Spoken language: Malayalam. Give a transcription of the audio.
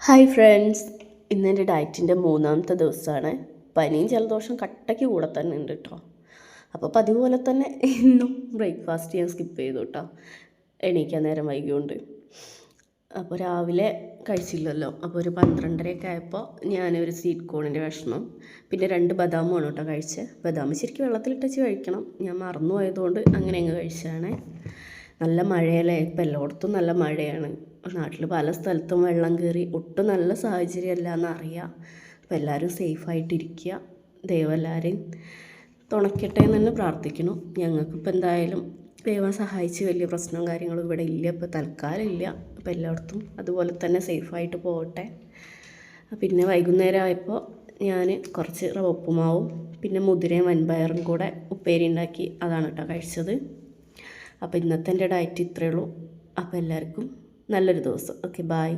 ഹായ് ഫ്രണ്ട്സ്, ഇന്നെൻ്റെ ഡയറ്റിൻ്റെ മൂന്നാമത്തെ ദിവസമാണ്. പനിയും ജലദോഷം കട്ടയ്ക്ക് കൂടെ തന്നെ ഉണ്ട് കേട്ടോ. അപ്പോൾ പതിവ് പോലെ തന്നെ ഇന്നും ബ്രേക്ക്ഫാസ്റ്റ് ഞാൻ സ്കിപ്പ് ചെയ്തു കേട്ടോ, എണീക്കാൻ നേരം വൈകിയുണ്ട്. അപ്പോൾ രാവിലെ കഴിച്ചില്ലല്ലോ. അപ്പോൾ ഒരു 12:30 ആയപ്പോൾ ഞാനൊരു സ്വീറ്റ് കോണിൻ്റെ കഷ്ണം പിന്നെ 2 ബദാമുമാണ് കേട്ടോ കഴിച്ചത്. ബദാം ശരിക്കും വെള്ളത്തിലിട്ടച്ച് കഴിക്കണം, ഞാൻ മറന്നു പോയതുകൊണ്ട് അങ്ങനെ അങ്ങ് കഴിച്ചതാണ്. നല്ല മഴയല്ലേ, ഇപ്പം എല്ലായിടത്തും നല്ല മഴയാണ്. നാട്ടിൽ പല സ്ഥലത്തും വെള്ളം കയറി ഒട്ടും നല്ല സാഹചര്യമല്ല എന്നറിയാം. അപ്പോൾ എല്ലാവരും സേഫായിട്ടിരിക്കുക, ദൈവം എല്ലാവരെയും തുണയ്ക്കട്ടെ എന്ന് തന്നെ പ്രാർത്ഥിക്കുന്നു. ഞങ്ങൾക്കിപ്പോൾ എന്തായാലും ദൈവം സഹായിച്ച് വലിയ പ്രശ്നവും കാര്യങ്ങളും ഇവിടെ ഇല്ല, ഇപ്പോൾ തൽക്കാലം ഇല്ല. അപ്പോൾ എല്ലായിടത്തും അതുപോലെ തന്നെ സേഫായിട്ട് പോകട്ടെ. പിന്നെ വൈകുന്നേരം ആയപ്പോൾ ഞാൻ കുറച്ച് റവ ഉപ്പുമാവും പിന്നെ മുതിരയും വൻപയറും കൂടെ ഉപ്പേരി ഉണ്ടാക്കി, അതാണ് കേട്ടോ കഴിച്ചത്. അപ്പോൾ ഇന്നത്തെ എൻ്റെ ഡയറ്റ് ഇത്രയേ ഉള്ളൂ. അപ്പോൾ എല്ലാവർക്കും നല്ലൊരു ദിവസം. Okay, by.